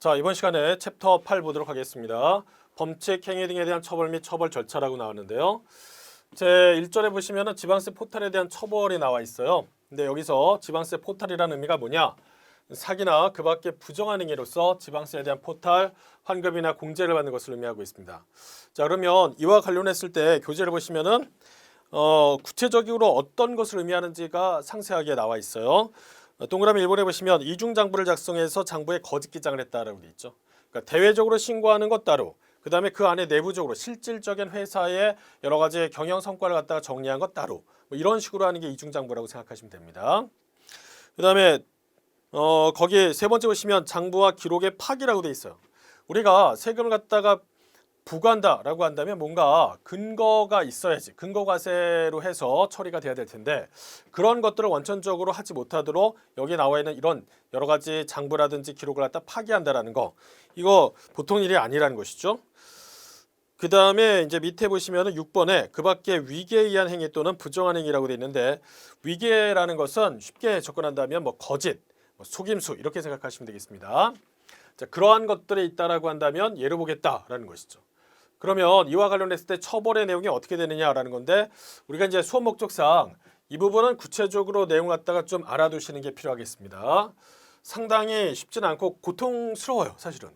자, 이번 시간에 챕터 8 보도록 하겠습니다. 범칙 행위 등에 대한 처벌 및 처벌 절차라고 나왔는데요. 제 1절에 보시면은 지방세 포탈에 대한 처벌이 나와 있어요. 근데 여기서 지방세 포탈이라는 의미가 뭐냐? 사기나 그 밖의 부정한 행위로서 지방세에 대한 포탈, 환급이나 공제를 받는 것을 의미하고 있습니다. 자, 그러면 이와 관련했을 때 교재를 보시면은 구체적으로 어떤 것을 의미하는지가 상세하게 나와 있어요. 동그라미 1번에 보시면 이중장부를 작성해서 장부에 거짓 기장을 했다라고 돼 있죠. 그러니까 대외적으로 신고하는 것 따로, 그 다음에 그 안에 내부적으로 실질적인 회사의 여러 가지 경영 성과를 갖다가 정리한 것 따로, 뭐 이런 식으로 하는 게 이중장부라고 생각하시면 됩니다. 그 다음에 거기 세 번째 보시면 장부와 기록의 파기라고 돼 있어요. 우리가 세금을 갖다가 부과한다라고 한다면 뭔가 근거가 있어야지, 근거 과세로 해서 처리가 돼야 될 텐데 그런 것들을 원천적으로 하지 못하도록 여기 나와 있는 이런 여러 가지 장부라든지 기록을 갖다 파기한다라는 거, 이거 보통 일이 아니라는 것이죠. 그 다음에 이제 밑에 보시면은 6번에 그 밖에 위계에 의한 행위 또는 부정한 행위라고 되어 있는데, 위계라는 것은 쉽게 접근한다면 뭐 거짓, 뭐 속임수 이렇게 생각하시면 되겠습니다. 자, 그러한 것들이 있다라고 한다면 예를 보겠다라는 것이죠. 그러면 이와 관련했을 때 처벌의 내용이 어떻게 되느냐라는 건데, 우리가 이제 수업 목적상 이 부분은 구체적으로 내용을 갖다가 좀 알아두시는 게 필요하겠습니다. 상당히 쉽지는 않고 고통스러워요, 사실은.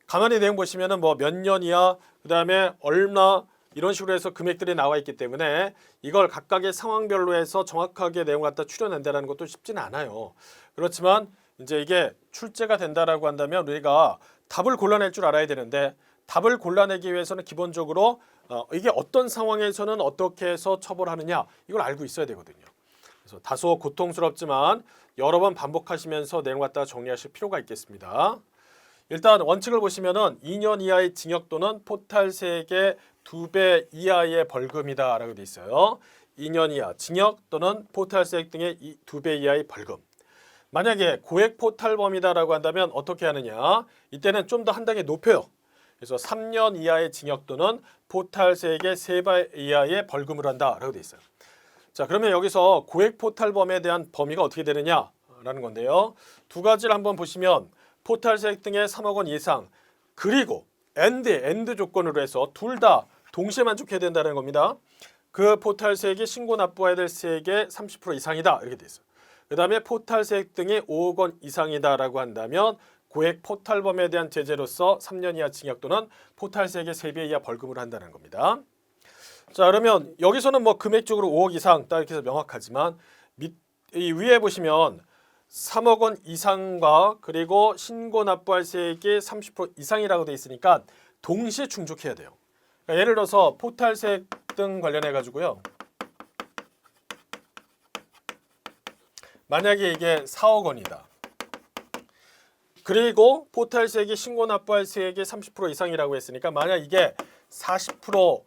가만히 내용 보시면은 뭐 몇 년이야, 그 다음에 얼마 이런 식으로 해서 금액들이 나와 있기 때문에 이걸 각각의 상황별로 해서 정확하게 내용을 갖다 추려낸다는 것도 쉽지는 않아요. 그렇지만 이제 이게 출제가 된다라고 한다면 우리가 답을 골라낼 줄 알아야 되는데, 답을 골라내기 위해서는 기본적으로 이게 어떤 상황에서는 어떻게 해서 처벌하느냐, 이걸 알고 있어야 되거든요. 그래서 다소 고통스럽지만 여러 번 반복하시면서 내용 갖다가 정리하실 필요가 있겠습니다. 일단 원칙을 보시면은 2년 이하의 징역 또는 포탈세액의 2배 이하의 벌금이다 라고 되어 있어요. 2년 이하 징역 또는 포탈세액 등의 2배 이하의 벌금. 만약에 고액 포탈범이다라고 한다면 어떻게 하느냐? 이때는 좀 더 한 단계 높여요. 그래서 3년 이하의 징역 또는 포탈세액의 3배 이하의 벌금을 한다라고 되어 있어요. 자, 그러면 여기서 고액 포탈범에 대한 범위가 어떻게 되느냐라는 건데요. 두 가지를 한번 보시면 포탈세액 등의 3억 원 이상, 그리고 엔드 조건으로 해서 둘 다 동시에 만족해야 된다는 겁니다. 그 포탈세액이 신고 납부해야 될 세액의 30% 이상이다 이렇게 돼 있어요. 그 다음에 포탈세액 등이 5억 원 이상이다라고 한다면 고액 포탈범에 대한 제재로서 3년 이하 징역 또는 포탈세액의 3배 이하 벌금을 한다는 겁니다. 자, 그러면 여기서는 뭐 금액적으로 5억 이상 딱 이렇게 해서 명확하지만 이 위에 보시면 3억 원 이상과 그리고 신고 납부할 세액이 30% 이상이라고 돼 있으니까 동시에 충족해야 돼요. 그러니까 예를 들어서 포탈세액 등 관련해 가지고요. 만약에 이게 4억 원이다. 그리고 포탈세액이 신고 납부할 세액이 30% 이상이라고 했으니까 만약 이게 40%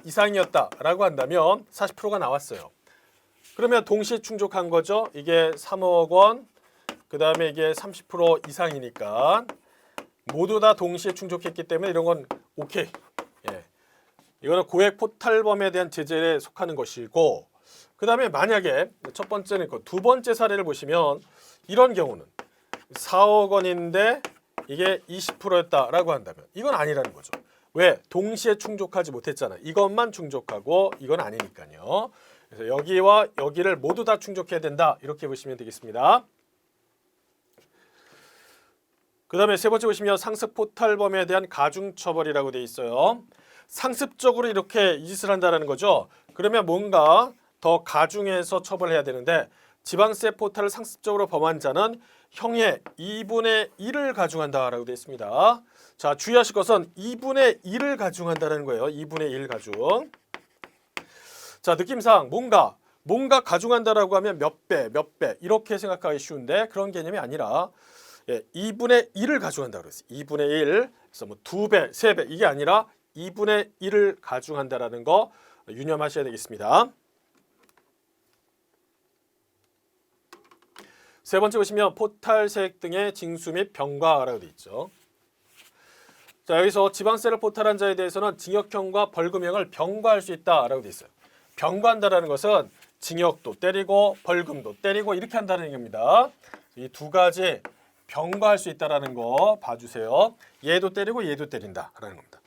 이상이었다라고 한다면 40%가 나왔어요. 그러면 동시에 충족한 거죠. 이게 3억 원, 그 다음에 이게 30% 이상이니까 모두 다 동시에 충족했기 때문에 이런 건 오케이. 예. 이거는 고액 포탈범에 대한 제재에 속하는 것이고, 그 다음에 만약에 첫 번째는 있고 두 번째 사례를 보시면 이런 경우는 4억 원인데 이게 20%였다라고 한다면 이건 아니라는 거죠. 왜? 동시에 충족하지 못했잖아. 이것만 충족하고 이건 아니니까요. 그래서 여기와 여기를 모두 다 충족해야 된다 이렇게 보시면 되겠습니다. 그 다음에 세 번째 보시면 상습 포탈범에 대한 가중처벌이라고 되어 있어요. 상습적으로 이렇게 이 짓을 한다는 거죠. 그러면 뭔가 더 가중해서 처벌해야 되는데, 지방세 포탈을 상습적으로 범한 자는 형의 2분의 1을 가중한다라고 되어 있습니다. 자, 주의하실 것은 2분의 1을 가중한다는 거예요. 2분의 1 가중. 자, 느낌상 뭔가 가중한다라고 하면 몇 배 이렇게 생각하기 쉬운데 그런 개념이 아니라 2분의 1을 가중한다고 그랬어요. 2분의 1. 그래서 뭐 2배, 3배 이게 아니라 2분의 1을 가중한다라는 거 유념하셔야 되겠습니다. 세 번째 보시면 포탈세액 등의 징수 및 병과라고 되어 있죠. 자, 여기서 지방세를 포탈한 자에 대해서는 징역형과 벌금형을 병과할 수 있다라고 되어 있어요. 병과한다라는 것은 징역도 때리고 벌금도 때리고 이렇게 한다는 얘기입니다. 이 두 가지 병과할 수 있다라는 거 봐주세요. 얘도 때리고 얘도 때린다라는 겁니다.